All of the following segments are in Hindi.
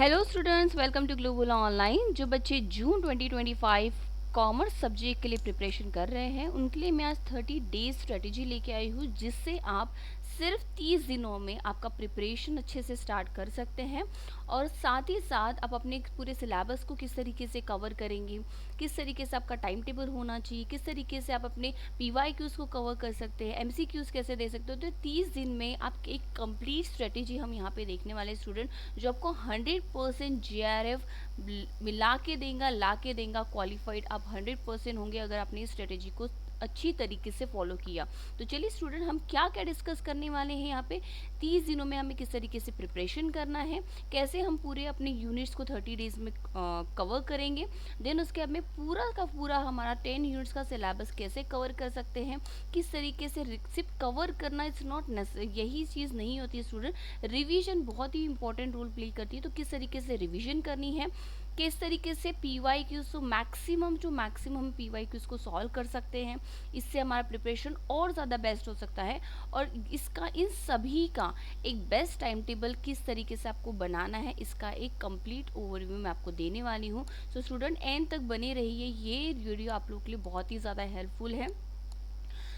Hello students, welcome to global online. जो बच्चे जून 2025 कॉमर्स सब्जेक्ट के लिए प्रिपरेशन कर रहे हैं उनके लिए मैं आज 30 डेज स्ट्रेटेजी लेके आई हूँ, जिससे आप सिर्फ 30 दिनों में आपका प्रिपरेशन अच्छे से स्टार्ट कर सकते हैं। और साथ ही साथ आप अपने पूरे सिलेबस को किस तरीके से कवर करेंगे, किस तरीके से आपका टाइम टेबल होना चाहिए, किस तरीके से आप अपने PYQs को कवर कर सकते हैं, MCQs कैसे दे सकते हो। तो 30 दिन में आप एक कंप्लीट स्ट्रेटेजी हम यहाँ पे देखने वाले स्टूडेंट, जो आपको 100% JRF मिला के देगा, ला के देगा, क्वालिफाइड आप 100% होंगे अगर आपने इस स्ट्रेटेजी को अच्छी तरीके से फॉलो किया। तो चलिए स्टूडेंट, हम क्या क्या डिस्कस करने वाले हैं यहाँ पे। 30 दिनों में हमें किस तरीके से प्रिपरेशन करना है, कैसे हम पूरे अपने यूनिट्स को 30 डेज में कवर करेंगे, देन उसके बाद में पूरा का पूरा हमारा 10 यूनिट्स का सिलेबस कैसे कवर कर सकते हैं, किस तरीके से सिर्फ कवर करना इट्स नॉट नेसेसरी, यही चीज़ नहीं होती है स्टूडेंट। रिवीजन बहुत ही इंपॉर्टेंट रोल प्ले करती है, तो किस तरीके से रिवीजन करनी है, किस तरीके से PYQs को मैक्सिमम PYQs को सॉल्व कर सकते हैं, इससे हमारा प्रिपरेशन और ज़्यादा बेस्ट हो सकता है। और इसका इन सभी का एक बेस्ट टाइम टेबल किस तरीके से आपको बनाना है, इसका एक कंप्लीट ओवरव्यू मैं आपको देने वाली हूँ। सो स्टूडेंट, एंड तक बने रहिए, ये वीडियो आप लोगों के लिए बहुत ही ज़्यादा हेल्पफुल है।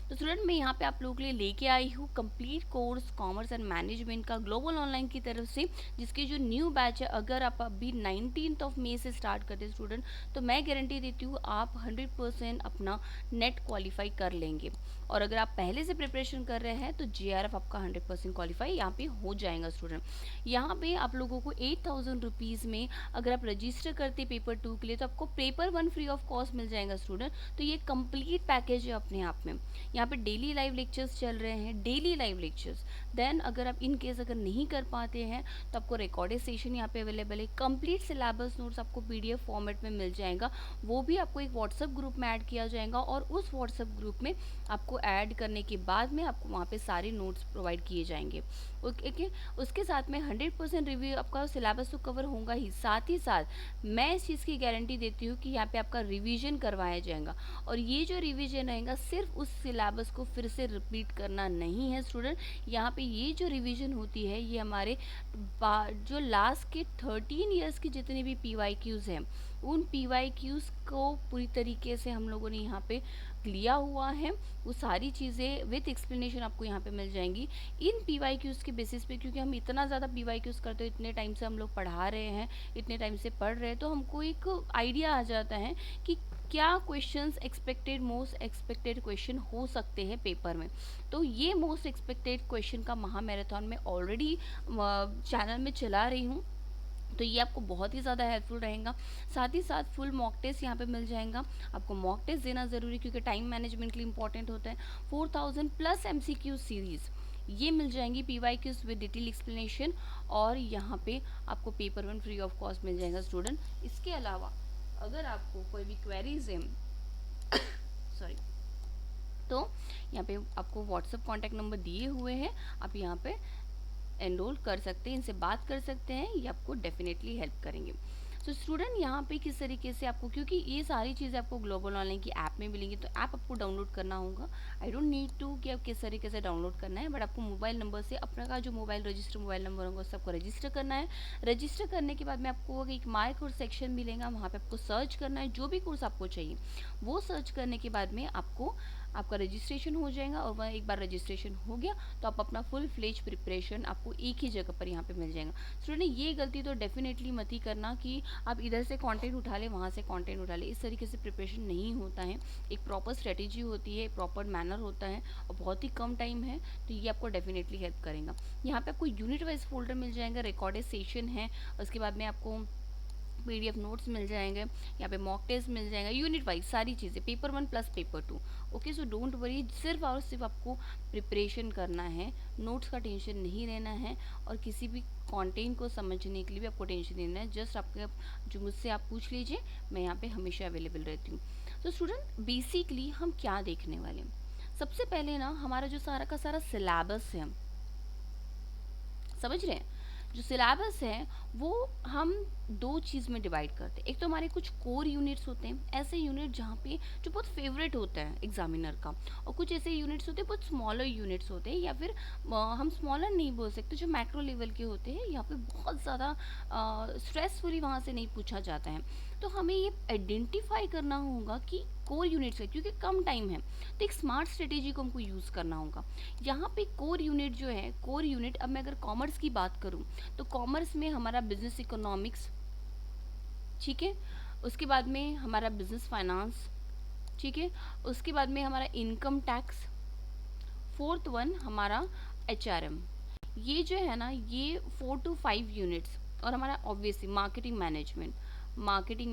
तो स्टूडेंट, मैं यहाँ पे आप लोगों के लिए लेके आई हूँ complete course commerce and management का ग्लोबल ऑनलाइन की तरफ से, जिसकी जो न्यू बैच है, अगर आप अभी 19 मई से स्टार्ट करते हैं स्टूडेंट, तो मैं गारंटी देती हूँ आप 100% अपना नेट क्वालिफाई कर लेंगे। और अगर आप पहले से प्रिपरेशन कर रहे हैं तो JRF आपका 100% क्वालिफाई यहाँ पे हो जाएगा स्टूडेंट। यहाँ पे आप लोगों को 8,000 रुपीज़ में अगर आप रजिस्टर करते पेपर 2 के लिए, तो आपको पेपर 1 फ्री ऑफ कॉस्ट मिल जाएगा स्टूडेंट। तो ये कंप्लीट पैकेज है अपने आप में। यहाँ पे डेली लाइव लेक्चर्स चल रहे हैं, डेली लाइव लेक्चर्स। देन अगर आप इन केस अगर नहीं कर पाते हैं तो आपको रिकॉर्डेड सेशन यहाँ पे अवेलेबल है। कंप्लीट सिलेबस नोट्स आपको PDF फॉर्मेट में मिल जाएगा, वो भी आपको एक व्हाट्सएप ग्रुप में ऐड किया जाएगा, और उस व्हाट्सएप ग्रुप में आपको ऐड करने के बाद में आपको वहाँ पे सारे नोट्स प्रोवाइड किए जाएंगे। ओके, उसके साथ में 100% रिव्यू आपका सिलेबस तो कवर होगा ही, साथ मैं इस चीज़ की गारंटी देती हूँ कि यहाँ पे आपका रिवीजन करवाया जाएगा। और ये जो रिवीजन रहेगा सिर्फ उस सिलेबस को फिर से रिपीट करना नहीं है स्टूडेंट। यहाँ पे ये जो रिवीजन होती है, ये हमारे जो लास्ट के 13 ईयर्स की जितने भी PYQs हैं, उन PYQs को पूरी तरीके से हम लोगों ने यहाँ पे लिया हुआ है। वो सारी चीज़ें विथ एक्सप्लेनेशन आपको यहाँ पे मिल जाएंगी इन PYQs के बेसिस पे, क्योंकि हम इतना ज़्यादा PYQs करते हैं, इतने टाइम से हम लोग पढ़ा रहे हैं, इतने टाइम से पढ़ रहे हैं, तो हमको एक आइडिया आ जाता है कि क्या क्वेश्चंस मोस्ट एक्सपेक्टेड क्वेश्चन हो सकते हैं पेपर में। तो ये मोस्ट एक्सपेक्टेड क्वेश्चन का महा मैराथन में ऑलरेडी चैनल में चला रही हूँ, तो ये आपको बहुत ही ज़्यादा हेल्पफुल रहेगा। साथ ही साथ फुल मॉक टेस्ट यहाँ पे मिल जाएगा। आपको मॉक टेस्ट देना ज़रूरी, क्योंकि टाइम मैनेजमेंट के लिए इंपॉर्टेंट होता है। 4000 प्लस MCQ सीरीज़ ये मिल जाएंगी, PYQs विद डिटेल एक्सप्लेनेशन, और यहाँ पे आपको पेपर 1 फ्री ऑफ कॉस्ट मिल जाएगा स्टूडेंट। इसके अलावा अगर आपको कोई भी क्वेरीज है सॉरी, तो यहाँ पे आपको व्हाट्सएप कॉन्टैक्ट नंबर दिए हुए हैं, आप यहाँ पे एनरोल कर सकते हैं, इनसे बात कर सकते हैं, ये आपको डेफिनेटली हेल्प करेंगे। तो स्टूडेंट, यहाँ पे किस तरीके से आपको, क्योंकि ये सारी चीज़ें आपको ग्लोबल ऑनलाइन की ऐप में मिलेंगी, तो ऐप आपको डाउनलोड करना होगा। आई डोंट नीड टू कि आप किस तरीके से डाउनलोड करना है, बट आपको मोबाइल नंबर से अपना का जो मोबाइल नंबर होगा उससे आपको रजिस्टर करना है। रजिस्टर करने के बाद में आपको एक माई कोर्स सेक्शन मिलेगा, वहाँ पे आपको सर्च करना है जो भी कोर्स आपको चाहिए। वो सर्च करने के बाद में आपका रजिस्ट्रेशन हो जाएगा, और वह एक बार रजिस्ट्रेशन हो गया तो आप अपना फुल फ्लेज प्रिपरेशन आपको एक ही जगह पर यहाँ पे मिल जाएगा। स्टूडेंट, ये गलती तो डेफिनेटली मत ही करना कि आप इधर से कंटेंट उठा ले, वहाँ से कंटेंट उठा ले, इस तरीके से प्रिपरेशन नहीं होता है। एक प्रॉपर स्ट्रेटेजी होती है, प्रॉपर मैनर होता है, और बहुत ही कम टाइम है, तो ये आपको डेफिनेटली हेल्प करेगा। यहाँ पे आपको यूनिट वाइज फोल्डर मिल जाएगा, रिकॉर्डेड सेशन है, उसके बाद में आपको PDF नोट्स मिल जाएंगे, यहाँ पे मॉक टेस्ट मिल जाएगा, यूनिट वाइज सारी चीज़ें, paper 1 plus paper 2। Okay, so don't worry, सिर्फ और सिर्फ आपको प्रिपरेशन करना है, नोट्स का टेंशन नहीं लेना है, और किसी भी कंटेंट को समझने के लिए भी आपको टेंशन लेना है। जस्ट आपके जो मुझसे आप पूछ लीजिए, मैं यहाँ पे हमेशा अवेलेबल रहती हूँ। तो स्टूडेंट, बेसिकली हम क्या देखने वाले हैं, सबसे पहले ना हमारा जो सारा का सारा सिलेबस है, समझ रहे हैं, जो सिलेबस है वो हम दो चीज़ में डिवाइड करते हैं। एक तो हमारे कुछ कोर यूनिट्स होते हैं, ऐसे यूनिट जहाँ पे जो बहुत फेवरेट होता है एग्जामिनर का, और कुछ ऐसे यूनिट्स होते हैं बहुत स्मॉलर यूनिट्स होते हैं, या फिर हम स्मॉलर नहीं बोल सकते, जो मैक्रो लेवल के होते हैं, यहाँ पे बहुत ज़्यादा स्ट्रेसफुली वहाँ से नहीं पूछा जाता है। तो हमें ये आइडेंटिफाई करना होगा कि कोर यूनिट्स है, क्योंकि कम टाइम है, तो एक स्मार्ट स्ट्रेटेजी को हमको यूज़ करना होगा। यहाँ पे कोर यूनिट जो है, कोर यूनिट, अब मैं अगर कॉमर्स की बात करूँ तो कॉमर्स में हमारा बिजनेस इकोनॉमिक्स, ठीक है, उसके बाद में हमारा बिजनेस फाइनेंस, ठीक है, उसके बाद में हमारा इनकम टैक्स, फोर्थ वन हमारा HRM। ये जो है ना, ये 4 to 5 यूनिट्स, और हमारा ऑब्वियसली मार्केटिंग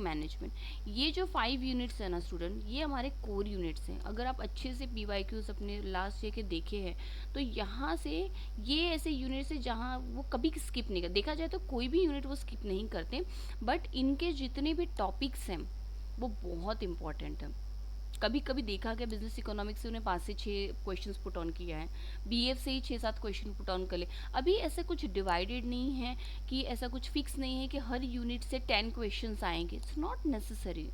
मैनेजमेंट, ये जो 5 यूनिट्स है ना स्टूडेंट, ये हमारे कोर यूनिट्स हैं। अगर आप अच्छे से PYQs अपने लास्ट ईयर के देखे हैं तो यहाँ से ये ऐसे यूनिट्स है जहाँ वो कभी स्किप नहीं कर, देखा जाए तो कोई भी यूनिट वो स्किप नहीं करते, बट इनके जितने भी टॉपिक्स हैं वो बहुत इंपॉर्टेंट है। कभी कभी देखा गया बिजनेस इकोनॉमिक्स से उन्हें 5 से 6 क्वेश्चंस पुट ऑन किया है, BF से ही 6-7 क्वेश्चन पुट ऑन कर ले। अभी ऐसा कुछ डिवाइडेड नहीं है कि ऐसा कुछ फिक्स नहीं है कि हर यूनिट से 10 क्वेश्चंस आएंगे, इट्स नॉट नेसेसरी।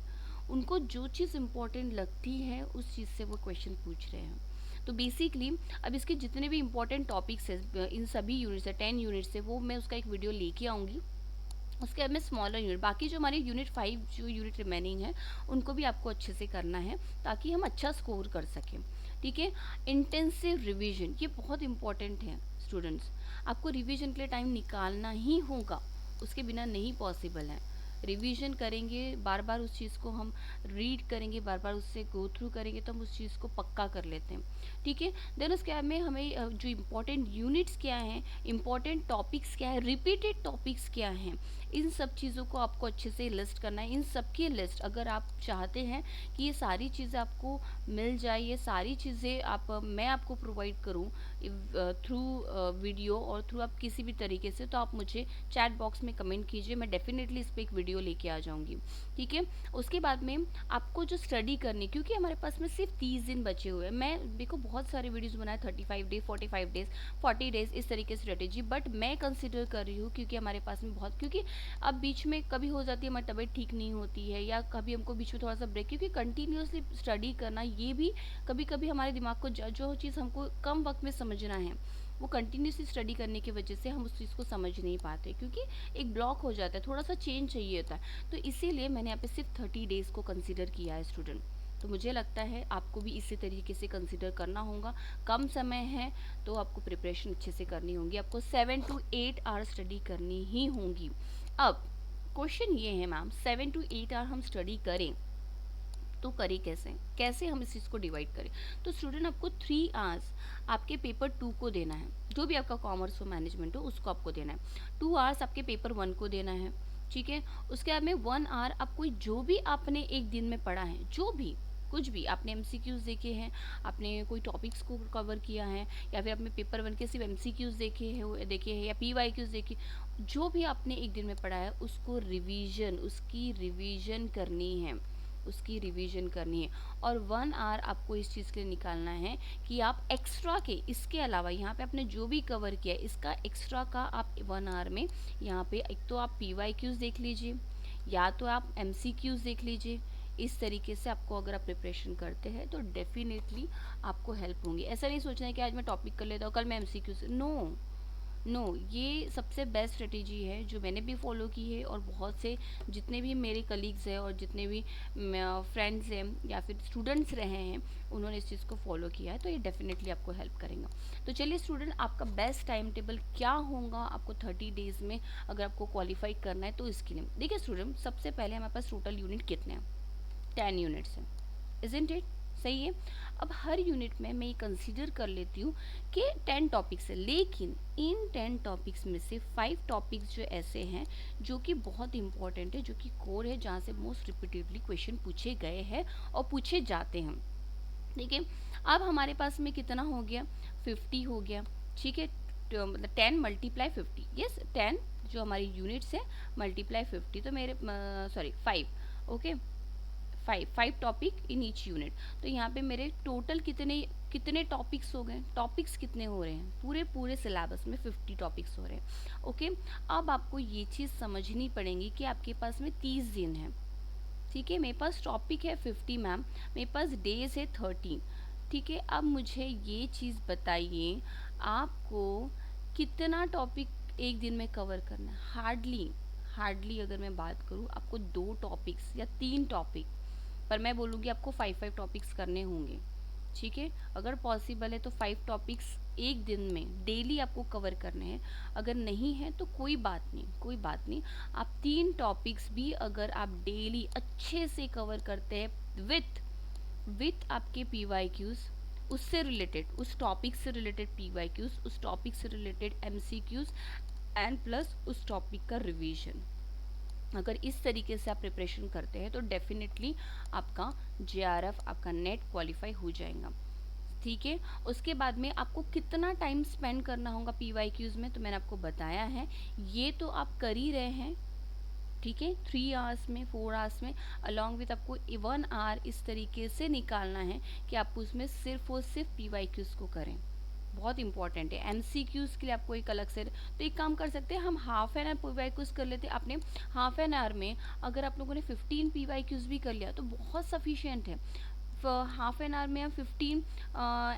उनको जो चीज़ इंपॉर्टेंट लगती है उस चीज़ से वो क्वेश्चन पूछ रहे हैं। तो बेसिकली अब इसके जितने भी इंपॉर्टेंट टॉपिक्स है इन सभी यूनिट से, 10 यूनिट से, वो मैं उसका एक वीडियो लेके आऊँगी। उसके बाद में स्मॉलर यूनिट, बाकी जो हमारे यूनिट 5 जो यूनिट रिमेनिंग है उनको भी आपको अच्छे से करना है ताकि हम अच्छा स्कोर कर सकें, ठीक है। इंटेंसिव रिवीजन, ये बहुत इंपॉर्टेंट है स्टूडेंट्स, आपको रिवीजन के लिए टाइम निकालना ही होगा, उसके बिना नहीं पॉसिबल है। रिवीजन करेंगे, बार बार उस चीज़ को हम रीड करेंगे, बार बार उससे गो थ्रू करेंगे तो हम उस चीज़ को पक्का कर लेते हैं, ठीक है। देन उसके बाद में हमें जो इम्पोर्टेंट यूनिट्स क्या हैं, इम्पोर्टेंट टॉपिक्स क्या है, रिपीटेड टॉपिक्स क्या हैं, इन सब चीज़ों को आपको अच्छे से लिस्ट करना है। इन सब की लिस्ट अगर आप चाहते हैं कि ये सारी चीज़ें आपको मिल जाए, ये सारी चीज़ें मैं आपको प्रोवाइड करूँ थ्रू वीडियो और थ्रू आप किसी भी तरीके से, तो आप मुझे चैट बॉक्स में कमेंट कीजिए, मैं डेफिनेटली इस पर एक वीडियो लेके आ जाऊँगी, ठीक है। उसके बाद में आपको जो स्टडी करनी, क्योंकि हमारे पास में सिर्फ 30 दिन बचे हुए हैं, मैं देखो बहुत सारे वीडियोज़ बनाए 35 डे, 45 डेज, 40 डेज, इस तरीके से स्ट्रेटेजी, बट मैं कंसिडर कर रही हूँ क्योंकि हमारे पास में बहुत, क्योंकि अब बीच में कभी हो जाती है हमारी तबीयत ठीक नहीं होती है, या कभी हमको बीच में थोड़ा सा ब्रेक, क्योंकि कंटिन्यूसली स्टडी करना ये भी कभी कभी हमारे दिमाग को जो चीज़ हमको कम वक्त में समझना है वो कंटिन्यूसली स्टडी करने की वजह से हम उस चीज़ को समझ नहीं पाते, क्योंकि एक ब्लॉक हो जाता है, थोड़ा सा चेंज चाहिए होता है। तो इसीलिए मैंने यहाँ पे सिर्फ 30 डेज़ को कंसिडर किया है स्टूडेंट। तो मुझे लगता है आपको भी इसी तरीके से कंसिडर करना होगा, कम समय है तो आपको प्रिपरेशन अच्छे से करनी होगी, आपको 7 to 8 आवर स्टडी करनी ही होगी। अब क्वेश्चन ये है मैम, 7 to 8 आवर हम स्टडी करें तो करें कैसे, कैसे हम इस चीज़ को डिवाइड करें। तो स्टूडेंट आपको 3 आवर्स आपके पेपर 2 को देना है, जो भी आपका कॉमर्स हो मैनेजमेंट हो उसको आपको देना है। 2 आवर्स आपके पेपर 1 को देना है, ठीक है। उसके बाद में 1 आवर आप कोई जो भी आपने एक दिन में पढ़ा है, जो भी कुछ भी आपने MCQs देखे हैं, आपने कोई टॉपिक्स को कवर किया है, या फिर आपने पेपर 1 के सिर्फ MCQs देखे हैं या PYQs देखे, जो भी आपने एक दिन में पढ़ा है उसको उसकी रिवीजन करनी है, उसकी रिवीजन करनी है। और 1 आवर आपको इस चीज़ के लिए निकालना है कि आप एक्स्ट्रा के, इसके अलावा यहाँ पे आपने जो भी कवर किया है इसका एक्स्ट्रा का आप 1 आवर में यहाँ पे एक तो आप PYQs देख लीजिए या तो आप MCQs देख लीजिए। इस तरीके से आपको अगर आप प्रिपरेशन करते हैं तो डेफिनेटली आपको हेल्प होंगी। ऐसा नहीं सोचना है कि आज मैं टॉपिक कर लेता हूँ कल मैं MCQs, नो, ये सबसे बेस्ट स्ट्रेटेजी है जो मैंने भी फॉलो की है, और बहुत से जितने भी मेरे कलीग्स हैं और जितने भी फ्रेंड्स हैं या फिर स्टूडेंट्स रहे हैं उन्होंने इस चीज़ को फॉलो किया है, तो ये डेफिनेटली आपको हेल्प करेगा। तो चलिए स्टूडेंट, आपका बेस्ट टाइम टेबल क्या होगा आपको 30 डेज़ में अगर आपको क्वालिफाई करना है तो इसके लिए देखिए स्टूडेंट, सबसे पहले हमारे पास टोटल यूनिट कितने हैं, 10 यूनिट्स हैं, इज़न्ट इट, सही है। अब हर यूनिट में मैं ये कंसीडर कर लेती हूँ कि 10 टॉपिक्स है, लेकिन इन 10 टॉपिक्स में से 5 टॉपिक्स जो ऐसे हैं जो कि बहुत इंपॉर्टेंट है, जो कि कोर है, जहाँ से मोस्ट रिपीटेडली क्वेश्चन पूछे गए हैं और पूछे जाते हैं, ठीक है। अब हमारे पास में कितना हो गया, 50 हो गया, ठीक है। तो मतलब 10 × 50, यस 10 जो हमारी यूनिट्स है × 50, तो मेरे 5, okay, 5 topic in each unit. तो यहाँ पे मेरे टोटल कितने कितने टॉपिक्स हो गए, टॉपिक्स कितने हो रहे हैं, पूरे पूरे सिलेबस में 50 टॉपिक्स हो रहे हैं। ओके, अब आपको ये चीज़ समझनी पड़ेगी कि आपके पास में 30 दिन है। ठीक है, मेरे पास टॉपिक है 50 मैम, मेरे पास डेज है 30। ठीक है, अब मुझे ये चीज़ बताइए, आपको कितना टॉपिक एक दिन में कवर करना है। हार्डली हार्डली अगर मैं बात करूँ, आपको 2 टॉपिक्स या 3 टॉपिक, पर मैं बोलूँगी आपको 5 टॉपिक्स करने होंगे। ठीक है, अगर पॉसिबल है तो 5 टॉपिक्स एक दिन में डेली आपको कवर करने हैं। अगर नहीं है तो कोई बात नहीं, कोई बात नहीं, आप 3 टॉपिक्स भी अगर आप डेली अच्छे से कवर करते हैं विथ आपके PYQs, उससे रिलेटेड, उस टॉपिक से रिलेटेड PYQs, उस टॉपिक से रिलेटेड MCQs एंड प्लस उस टॉपिक का रिवीजन, अगर इस तरीके से आप प्रिपरेशन करते हैं तो डेफिनेटली आपका JRF, आपका नेट क्वालिफाई हो जाएगा। ठीक है, उसके बाद में आपको कितना टाइम स्पेंड करना होगा PYQs में, तो मैंने आपको बताया है, ये तो आप कर ही रहे हैं। ठीक है, 3 आवर्स में, 4 आवर्स में, अलॉन्ग विथ आपको 1 आवर इस तरीके से निकालना है कि आप उसमें सिर्फ और सिर्फ PYQs को करें। बहुत इंपॉर्टेंट है। MCQs के लिए आपको एक अलग से, तो एक काम कर सकते हैं, हम हाफ एन आवर PYQs कर लेते हैं। आपने हाफ एन आवर में अगर आप लोगों ने 15 PYQs भी कर लिया तो बहुत सफिशियंट है। हाफ एन आवर में आप 15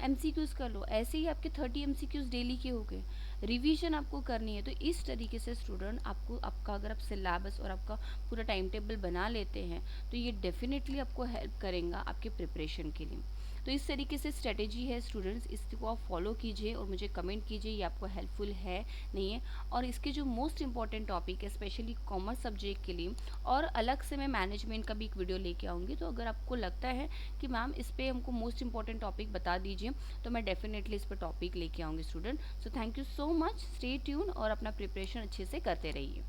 MCQs कर लो, ऐसे ही आपके 30 MCQs डेली के हो गए। रिवीजन आपको करनी है, तो इस तरीके से स्टूडेंट आपको, आपका अगर आप सिलेबस और आपका पूरा टाइम टेबल बना लेते हैं तो ये डेफिनेटली आपको हेल्प करेगा आपके प्रिपरेशन के लिए। तो इस तरीके से स्ट्रेटेजी है स्टूडेंट्स, इसको आप फॉलो कीजिए और मुझे कमेंट कीजिए ये आपको हेल्पफुल है नहीं है। और इसके जो मोस्ट इंपॉर्टेंट टॉपिक है स्पेशली कॉमर्स सब्जेक्ट के लिए, और अलग से मैं मैनेजमेंट का भी एक वीडियो लेके आऊँगी, तो अगर आपको लगता है कि मैम इस पर हमको मोस्ट इंपॉर्टेंट टॉपिक बता दीजिए तो मैं डेफिनेटली इस पर टॉपिक लेके आऊँगी student. So thank you so much, stay tune और अपना प्रिपरेशन अच्छे से करते रहिए।